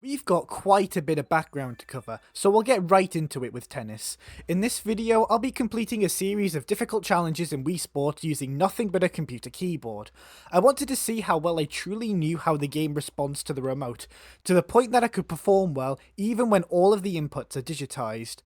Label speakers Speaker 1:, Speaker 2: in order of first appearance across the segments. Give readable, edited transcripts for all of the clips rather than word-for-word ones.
Speaker 1: We've got quite a bit of background to cover, so we'll get right into it with tennis. In this video, I'll be completing a series of difficult challenges in Wii Sports using nothing but a computer keyboard. I wanted to see how well I truly knew how the game responds to the remote, to the point that I could perform well even when all of the inputs are digitized.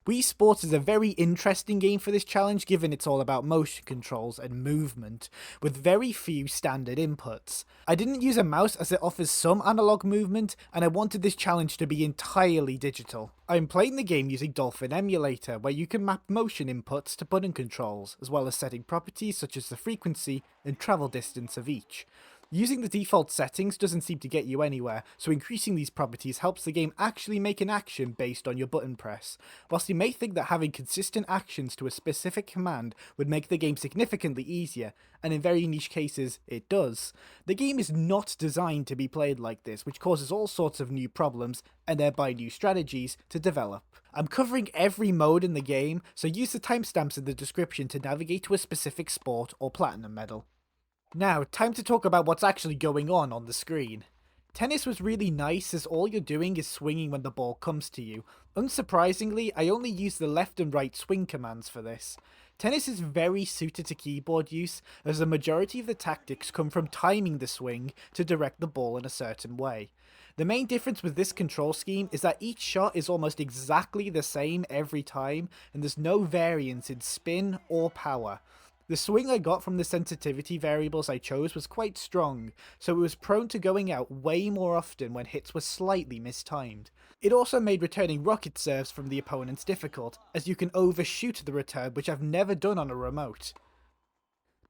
Speaker 1: Wii Sports is a very interesting game for this challenge given it's all about motion controls and movement, with very few standard inputs. I didn't use a mouse as it offers some analog movement, and I wanted this challenge to be entirely digital. I'm playing the game using Dolphin Emulator, where you can map motion inputs to button controls, as well as setting properties such as the frequency and travel distance of each. Using the default settings doesn't seem to get you anywhere, so increasing these properties helps the game actually make an action based on your button press. Whilst you may think that having consistent actions to a specific command would make the game significantly easier, and in very niche cases it does, the game is not designed to be played like this, which causes all sorts of new problems, and thereby new strategies, to develop. I'm covering every mode in the game, so use the timestamps in the description to navigate to a specific sport or platinum medal. Now, time to talk about what's actually going on the screen. Tennis was really nice as all you're doing is swinging when the ball comes to you. Unsurprisingly, I only use the left and right swing commands for this. Tennis is very suited to keyboard use, as the majority of the tactics come from timing the swing to direct the ball in a certain way. The main difference with this control scheme is that each shot is almost exactly the same every time, and there's no variance in spin or power. The swing I got from the sensitivity variables I chose was quite strong, so it was prone to going out way more often when hits were slightly mistimed. It also made returning rocket serves from the opponents difficult, as you can overshoot the return, which I've never done on a remote.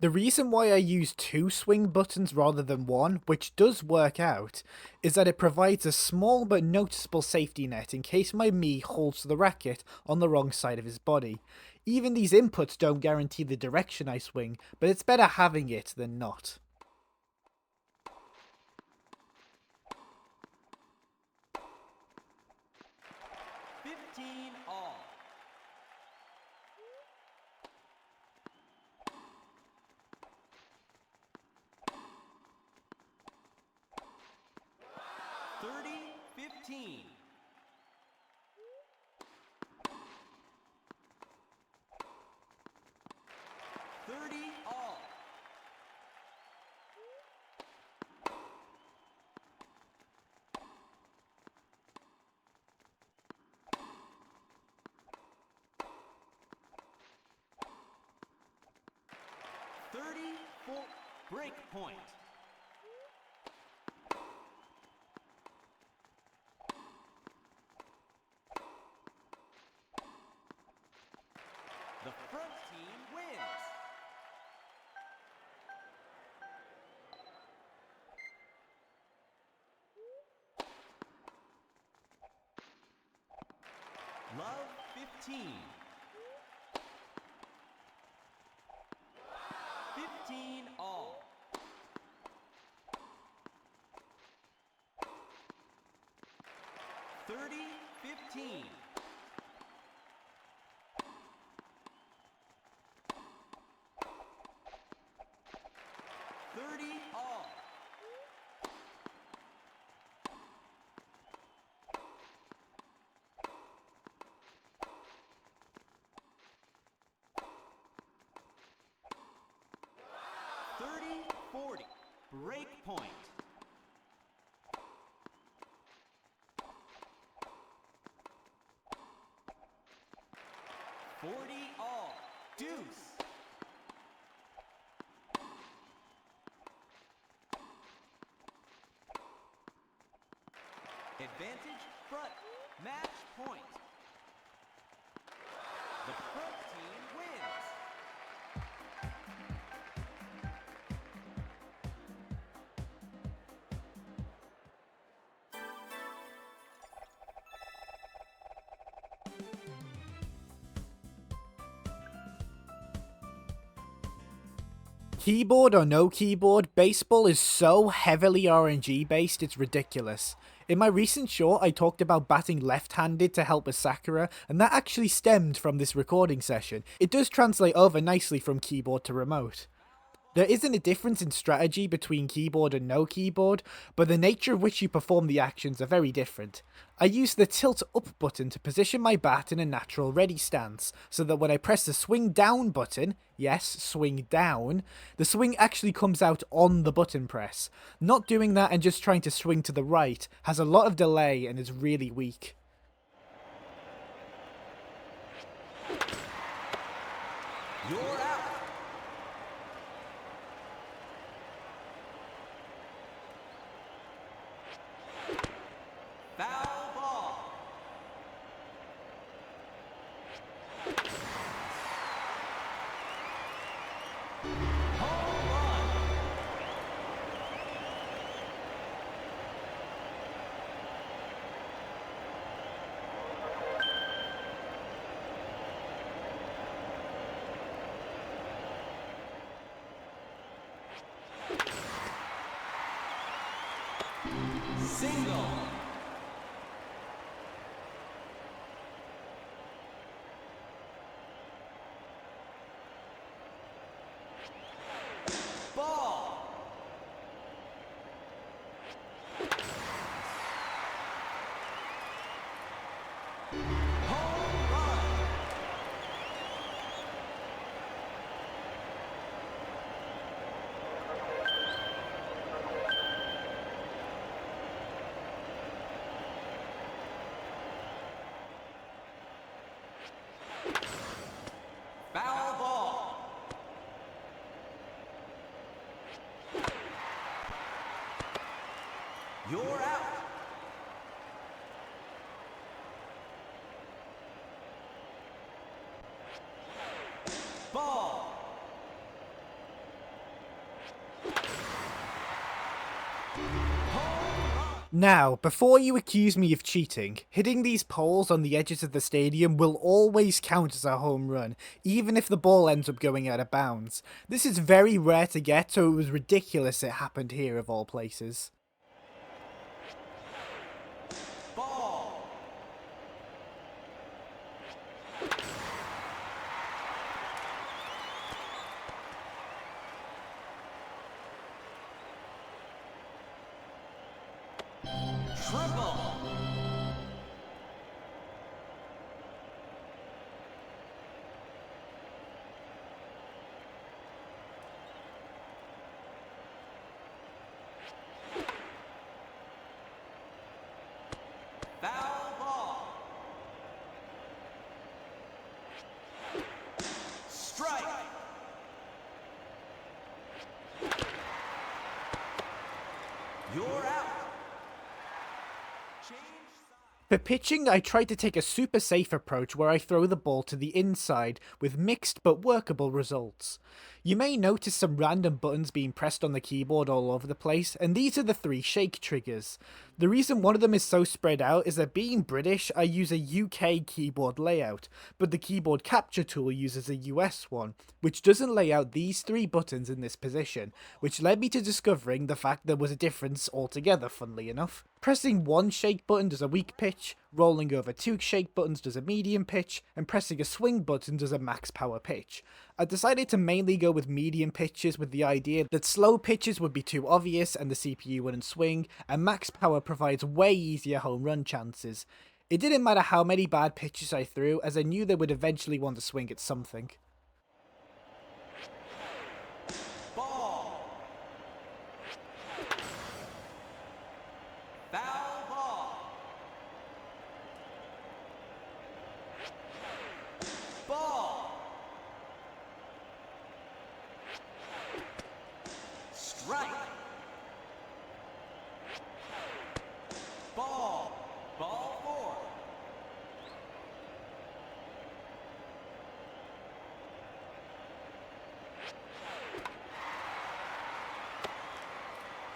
Speaker 1: The reason why I use two swing buttons rather than one, which does work out, is that it provides a small but noticeable safety net in case my Mii holds the racket on the wrong side of his body. Even these inputs don't guarantee the direction I swing, but it's better having it than not.
Speaker 2: All. 30-15. 30 all. 34 break point. The front team wins. Love 15. 15 all. 30-15. 30 all. 30-40. Break point. 40 all. Deuce. Advantage front. Match point. The front team wins.
Speaker 1: Keyboard or no keyboard, baseball is so heavily RNG based it's ridiculous. In my recent short I talked about batting left-handed to help with Sakura, and that actually stemmed from this recording session. It does translate over nicely from keyboard to remote. There isn't a difference in strategy between keyboard and no keyboard, but the nature of which you perform the actions are very different. I use the tilt up button to position my bat in a natural ready stance, so that when I press the swing down button, yes, swing down, the swing actually comes out on the button press. Not doing that and just trying to swing to the right has a lot of delay and is really weak.
Speaker 2: You're out. Foul ball. Home run. Single. Ball. Home run. Foul ball. You're out. Ball.
Speaker 1: Now, before you accuse me of cheating, hitting these poles on the edges of the stadium will always count as a home run, even if the ball ends up going out of bounds. This is very rare to get, so it was ridiculous it happened here of all places.
Speaker 2: Ball. Triple. Foul ball. Strike. You're out. Change side.
Speaker 1: For pitching, I try to take a super safe approach where I throw the ball to the inside, with mixed but workable results. You may notice some random buttons being pressed on the keyboard all over the place, and these are the 3 shake triggers. The reason one of them is so spread out is that being British, I use a UK keyboard layout, but the keyboard capture tool uses a US one, which doesn't lay out these 3 buttons in this position, which led me to discovering the fact there was a difference altogether, funnily enough. Pressing 1 shake button does a weak pitch, rolling over 2 shake buttons does a medium pitch, and pressing a swing button does a max power pitch. I decided to mainly go with medium pitches with the idea that slow pitches would be too obvious and the CPU wouldn't swing, and max power provides way easier home run chances. It didn't matter how many bad pitches I threw, as I knew they would eventually want to swing at something.
Speaker 2: Ball. Foul ball. Ball. Strike. Ball. Ball 4.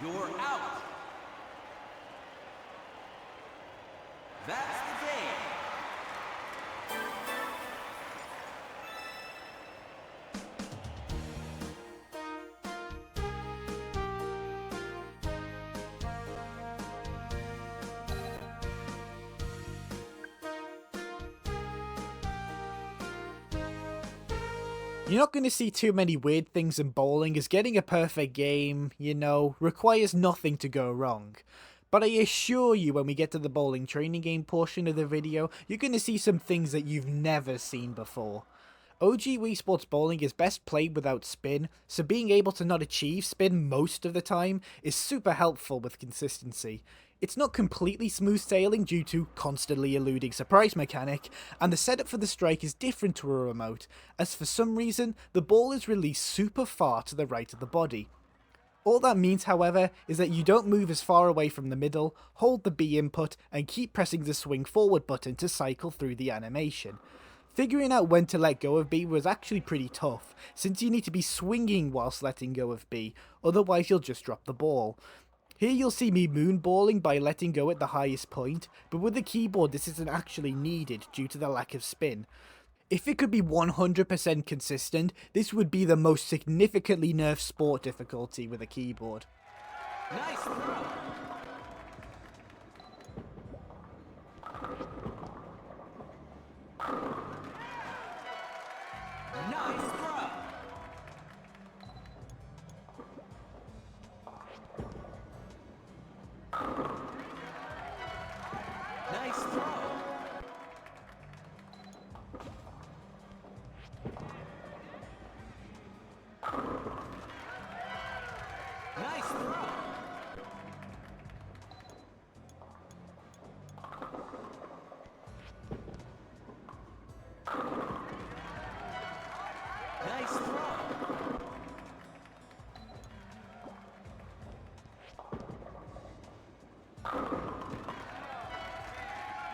Speaker 2: You're out. That's the game.
Speaker 1: You're not going to see too many weird things in bowling, as getting a perfect game, requires nothing to go wrong. But I assure you, when we get to the bowling training game portion of the video, you're going to see some things that you've never seen before. OG Wii Sports Bowling is best played without spin, so being able to not achieve spin most of the time is super helpful with consistency. It's not completely smooth sailing due to constantly eluding surprise mechanic, and the setup for the strike is different to a remote, as for some reason the ball is released super far to the right of the body. All that means, however, is that you don't move as far away from the middle, hold the B input, and keep pressing the swing forward button to cycle through the animation. Figuring out when to let go of B was actually pretty tough, since you need to be swinging whilst letting go of B, otherwise you'll just drop the ball. Here you'll see me moonballing by letting go at the highest point, but with the keyboard this isn't actually needed due to the lack of spin. If it could be 100% consistent, this would be the most significantly nerfed sport difficulty with a keyboard.
Speaker 2: Nice throw. Nice throw. Nice throw. Nice throw. Nice throw.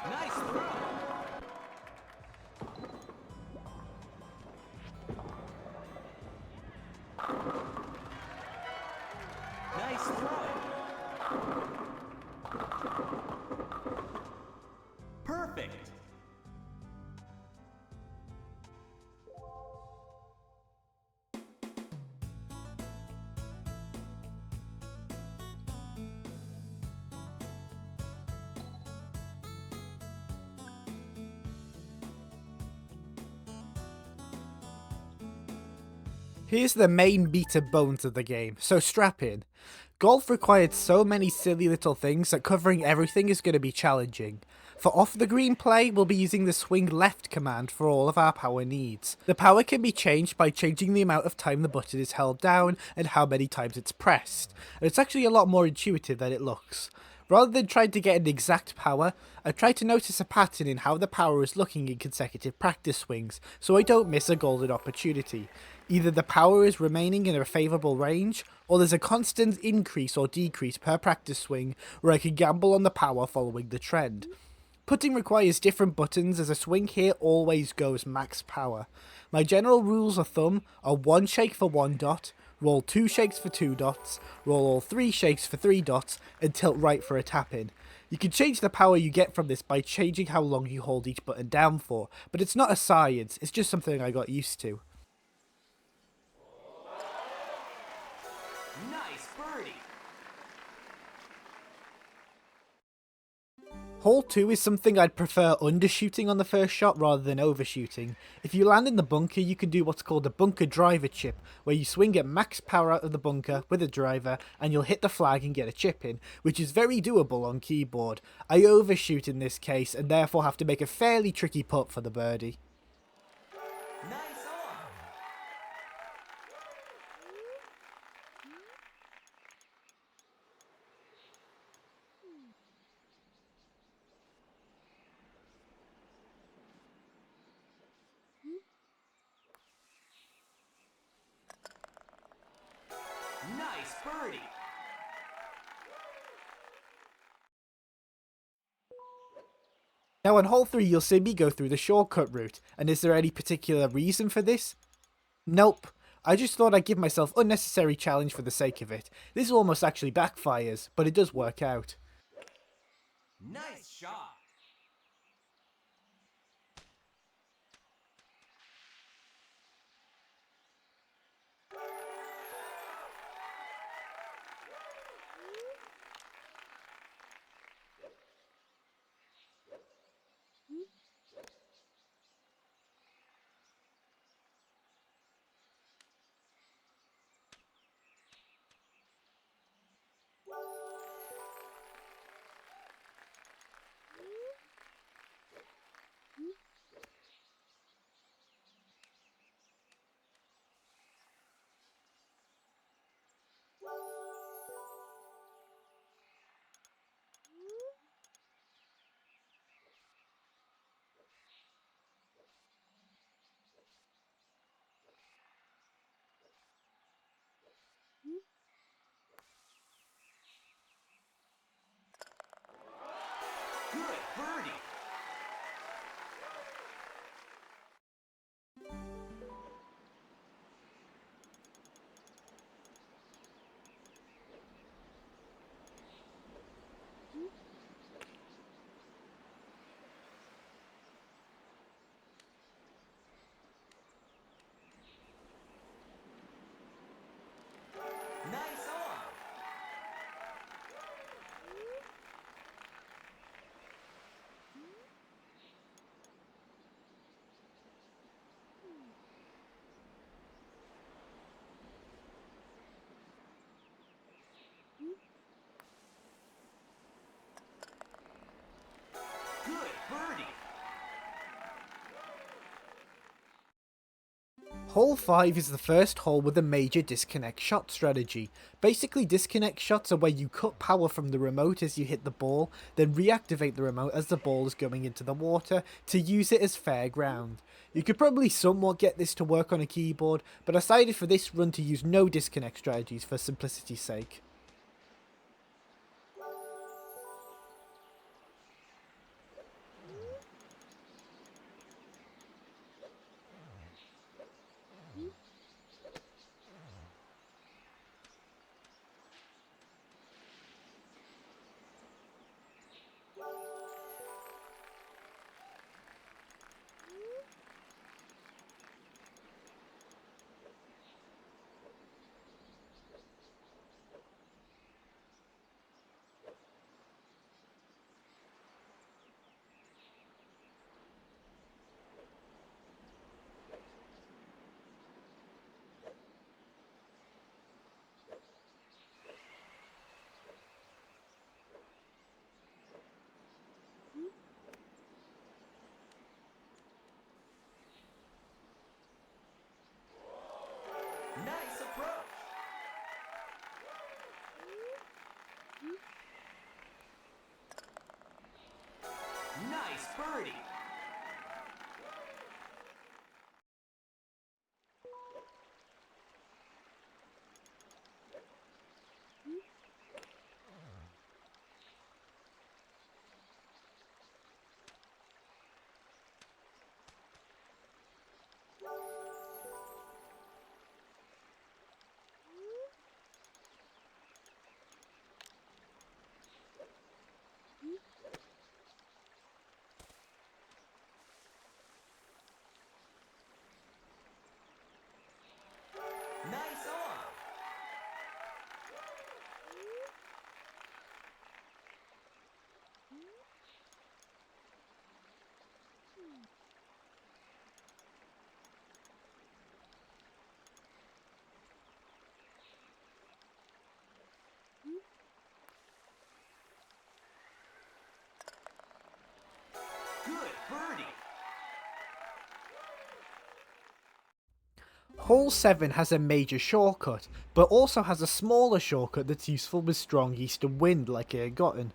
Speaker 2: Nice throw. Nice throw. Perfect.
Speaker 1: Here's the main meat and bones of the game, so strap in. Golf required so many silly little things that covering everything is going to be challenging. For off the green play, we'll be using the swing left command for all of our power needs. The power can be changed by changing the amount of time the button is held down and how many times it's pressed, and it's actually a lot more intuitive than it looks. Rather than trying to get an exact power, I tried to notice a pattern in how the power is looking in consecutive practice swings, so I don't miss a golden opportunity. Either the power is remaining in a favourable range, or there's a constant increase or decrease per practice swing where I can gamble on the power following the trend. Putting requires different buttons, as a swing here always goes max power. My general rules of thumb are 1 shake for 1 dot, roll 2 shakes for 2 dots, roll all 3 shakes for 3 dots, and tilt right for a tap-in. You can change the power you get from this by changing how long you hold each button down for, but it's not a science, it's just something I got used to.
Speaker 2: Nice birdie.
Speaker 1: Hole 2 is something I'd prefer undershooting on the first shot rather than overshooting. If you land in the bunker, you can do what's called a bunker driver chip, where you swing at max power out of the bunker with a driver and you'll hit the flag and get a chip in, which is very doable on keyboard. I overshoot in this case and therefore have to make a fairly tricky putt for the birdie.
Speaker 2: Nice on. Nice birdie.
Speaker 1: Now on hole 3 you'll see me go through the shortcut route, and is there any particular reason for this? Nope. I just thought I'd give myself unnecessary challenge for the sake of it. This almost actually backfires, but it does work out.
Speaker 2: Nice shot. Good birdie. Nice arm. Good birdie.
Speaker 1: Hole 5 is the first hole with a major disconnect shot strategy. Basically, disconnect shots are where you cut power from the remote as you hit the ball, then reactivate the remote as the ball is going into the water to use it as fair ground. You could probably somewhat get this to work on a keyboard, but I decided for this run to use no disconnect strategies for simplicity's sake.
Speaker 2: Nice approach. Nice birdie. Nice arm. Good birdie.
Speaker 1: Hole 7 has a major shortcut, but also has a smaller shortcut that's useful with strong eastern wind like I had gotten.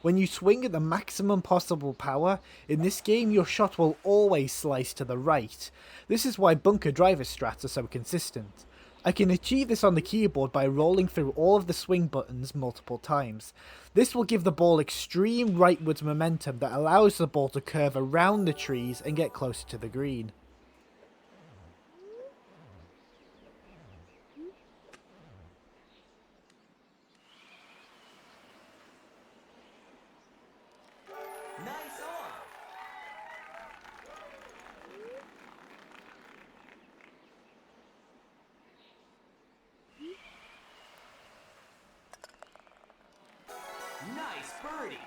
Speaker 1: When you swing at the maximum possible power, in this game your shot will always slice to the right. This is why bunker driver strats are so consistent. I can achieve this on the keyboard by rolling through all of the swing buttons multiple times. This will give the ball extreme rightwards momentum that allows the ball to curve around the trees and get closer to the green.
Speaker 2: Nice arm. Nice birdie.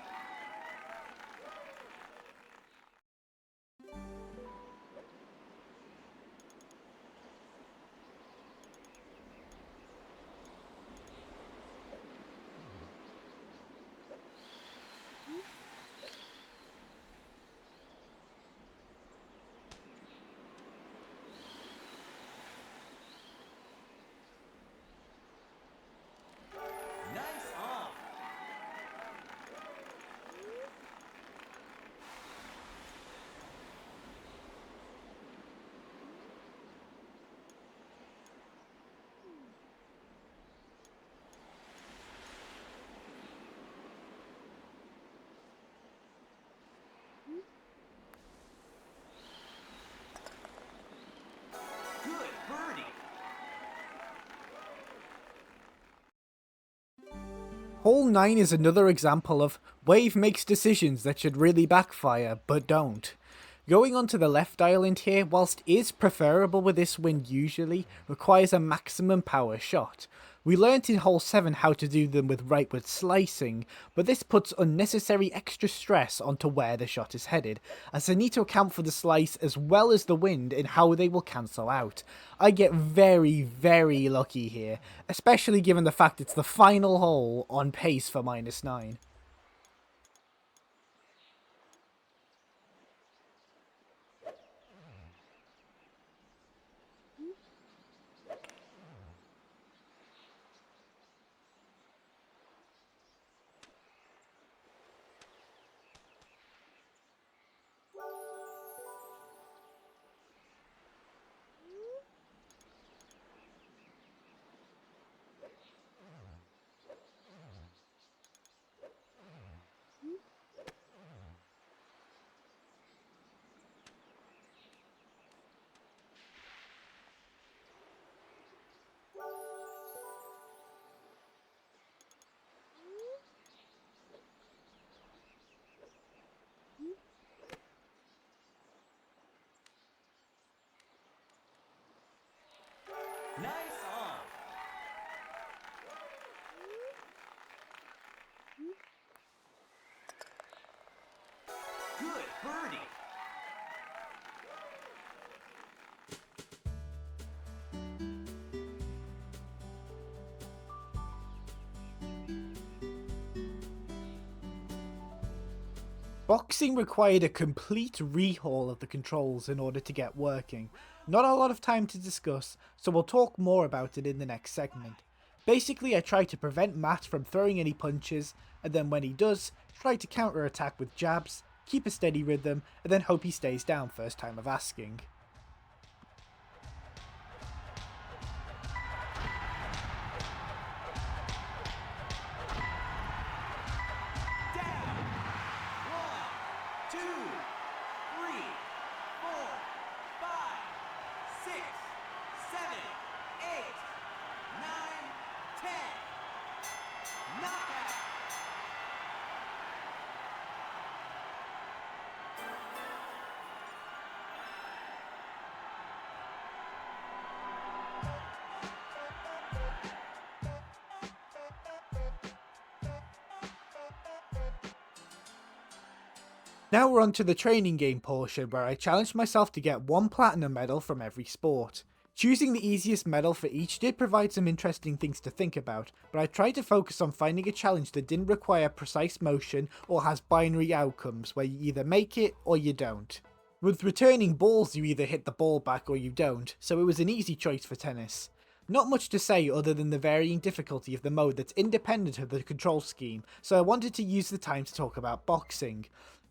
Speaker 2: Nice arm.
Speaker 1: Hole 9 is another example of Wave makes decisions that should really backfire, but don't. Going onto the left island here, whilst is preferable with this wind usually, requires a maximum power shot. We learnt in hole 7 how to do them with rightward slicing, but this puts unnecessary extra stress onto where the shot is headed, as I need to account for the slice as well as the wind in how they will cancel out. I get very, very lucky here, especially given the fact it's the final hole on pace for -9.
Speaker 2: Nice on. Good birdie.
Speaker 1: Boxing required a complete rehaul of the controls in order to get working. Not a lot of time to discuss, so we'll talk more about it in the next segment. Basically, I try to prevent Matt from throwing any punches, and then when he does, try to counter-attack with jabs, keep a steady rhythm, and then hope he stays down first time of asking.
Speaker 2: Down. 1, 2, 3, 4, 5, 6, 7, 8, 9, 10. Knockout.
Speaker 1: Now we're on to the training game portion, where I challenged myself to get one platinum medal from every sport. Choosing the easiest medal for each did provide some interesting things to think about, but I tried to focus on finding a challenge that didn't require precise motion or has binary outcomes where you either make it or you don't. With returning balls, you either hit the ball back or you don't, so it was an easy choice for tennis. Not much to say other than the varying difficulty of the mode that's independent of the control scheme, so I wanted to use the time to talk about boxing.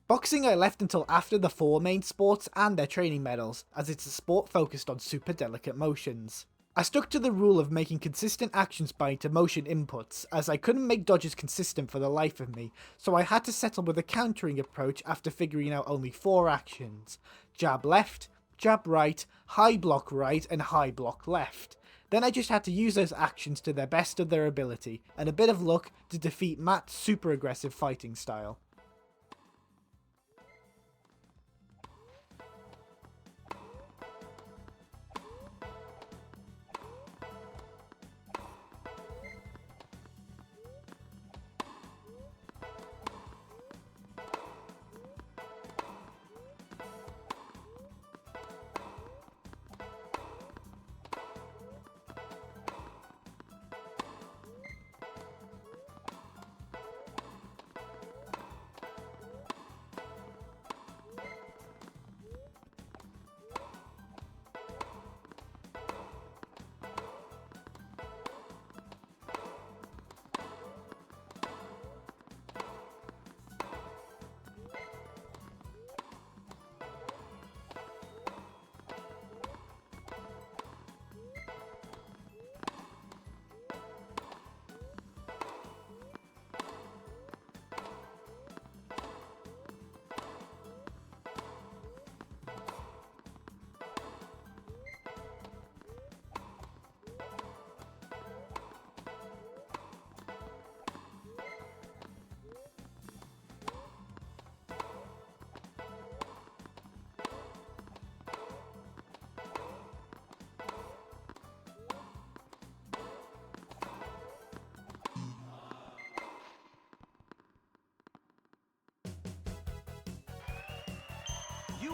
Speaker 1: Boxing I left until after the 4 main sports and their training medals, as it's a sport focused on super delicate motions. I stuck to the rule of making consistent actions by into motion inputs, as I couldn't make dodges consistent for the life of me, so I had to settle with a countering approach after figuring out only 4 actions: jab left, jab right, high block right, and high block left. Then I just had to use those actions to their best of their ability, and a bit of luck to defeat Matt's super aggressive fighting style.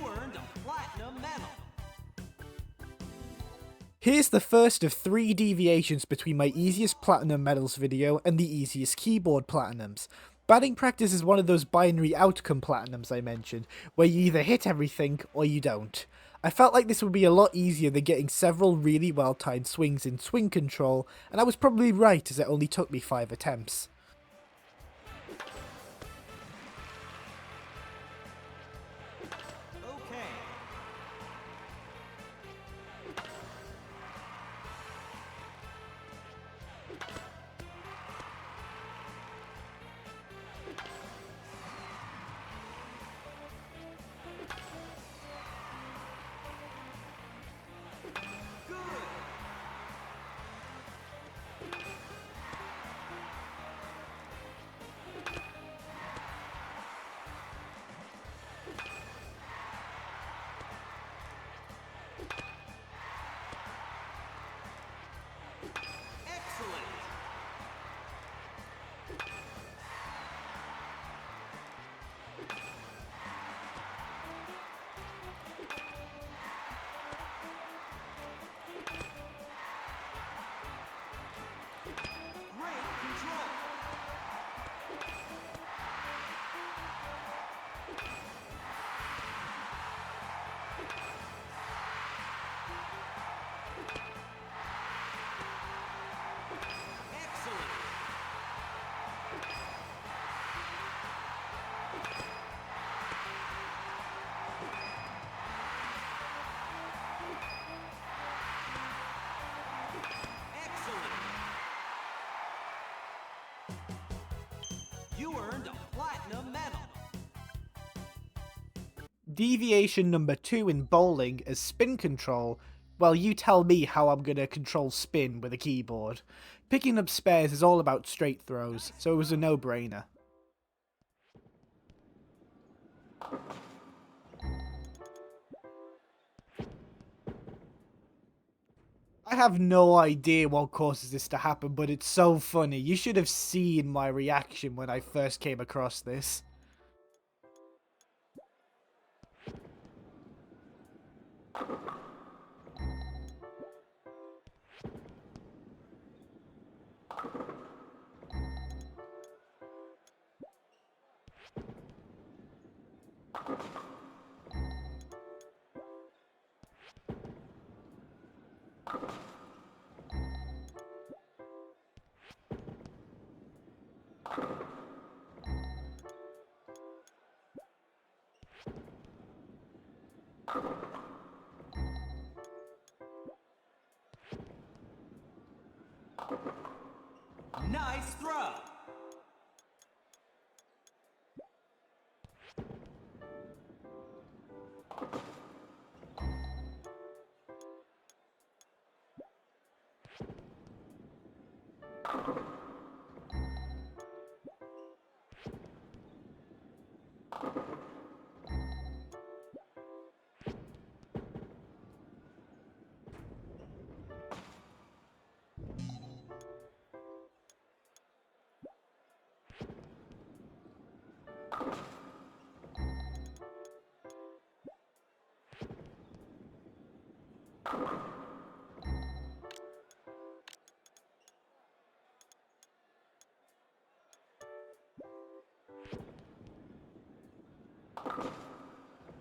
Speaker 2: earned a platinum medal.
Speaker 1: Here's the first of 3 deviations between my easiest platinum medals video and the easiest keyboard platinums. Batting practice is one of those binary outcome platinums I mentioned, where you either hit everything or you don't. I felt like this would be a lot easier than getting several really well timed swings in swing control, and I was probably right as it only took me 5 attempts.
Speaker 2: Okay. Good. Excellent. Great control. Excellent. Excellent. You earned a platinum medal.
Speaker 1: Deviation number 2 in bowling is spin control. Well, you tell me how I'm gonna control spin with a keyboard. Picking up spares is all about straight throws, so it was a no-brainer. I have no idea what causes this to happen, but it's so funny. You should have seen my reaction when I first came across this.
Speaker 2: Nice throw.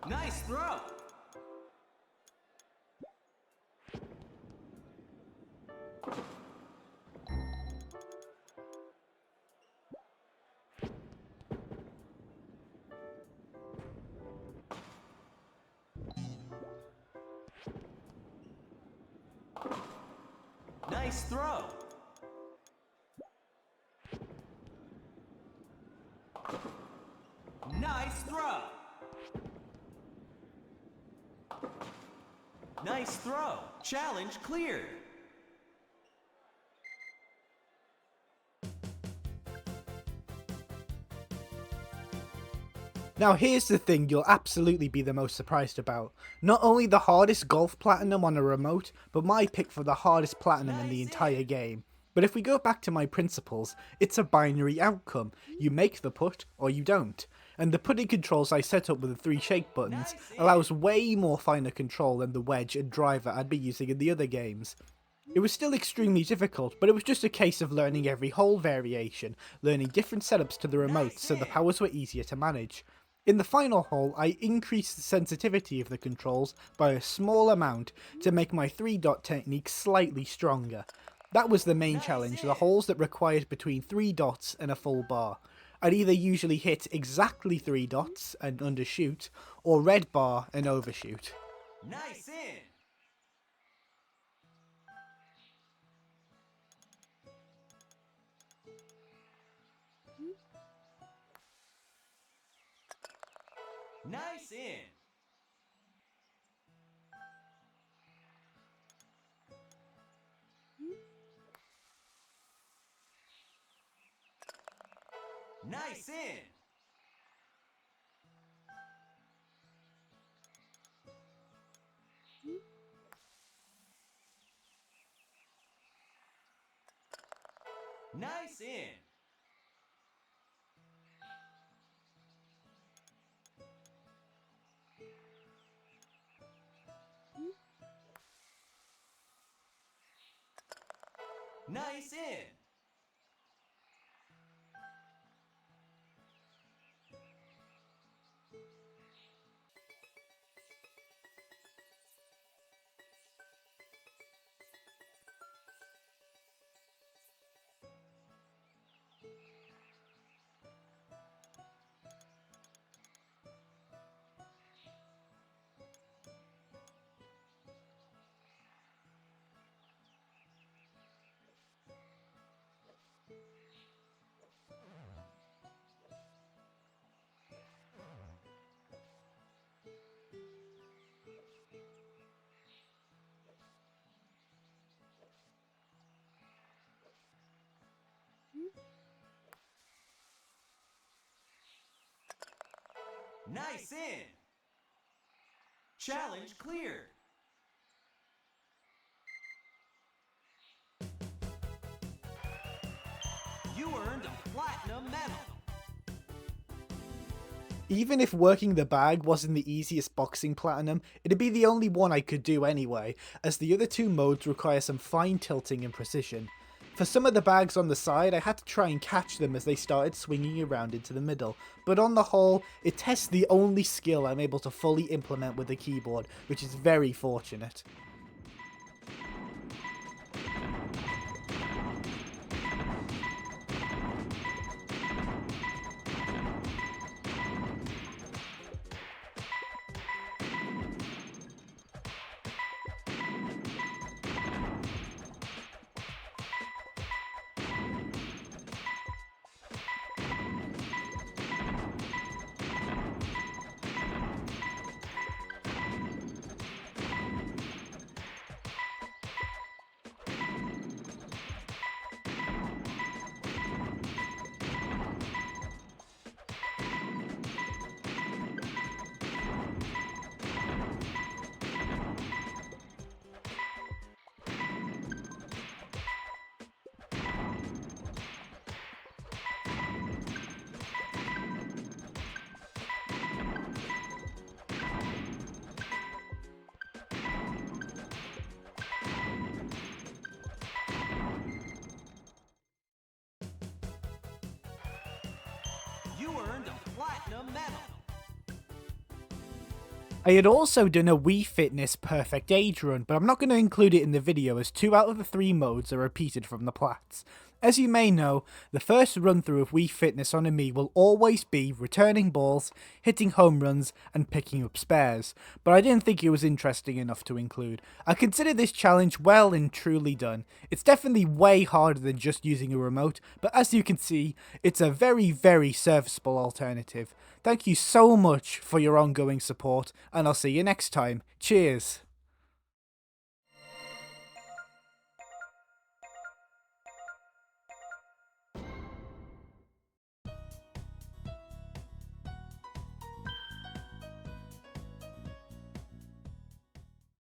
Speaker 2: Nice throw. Nice throw. Nice throw. Nice throw. Challenge cleared.
Speaker 1: Now here's the thing you'll absolutely be the most surprised about. Not only the hardest golf platinum on a remote, but my pick for the hardest platinum in the entire game. But if we go back to my principles, it's a binary outcome. You make the putt or you don't. and the pudding controls I set up with the 3 shake buttons allows way more finer control than the wedge and driver I'd be using in the other games. It was still extremely difficult, but it was just a case of learning every hole variation, learning different setups to the remote so the powers were easier to manage. In the final hole, I increased the sensitivity of the controls by a small amount to make my 3-dot technique slightly stronger. That was the main challenge, the holes that required between 3 dots and a full bar. I'd either usually hit exactly 3 dots and undershoot, or red bar and overshoot.
Speaker 2: Nice in. Nice in. Nice in. Nice in. Nice in. Nice in. Challenge cleared. You earned a platinum medal.
Speaker 1: Even if working the bag wasn't the easiest boxing platinum, it'd be the only one I could do anyway, as the other 2 modes require some fine tilting and precision. For some of the bags on the side, I had to try and catch them as they started swinging around into the middle, but on the whole, it tests the only skill I'm able to fully implement with the keyboard, which is very fortunate.
Speaker 2: You earned a platinum medal.
Speaker 1: I had also done a Wii Fitness perfect age run, but I'm not going to include it in the video as 2 out of the 3 modes are repeated from the Plats. As you may know, the first run through of Wii Fitness on a Mii will always be returning balls, hitting home runs, and picking up spares, but I didn't think it was interesting enough to include. I consider this challenge well and truly done. It's definitely way harder than just using a remote, but as you can see, it's a very serviceable alternative. Thank you so much for your ongoing support, and I'll see you next time. Cheers!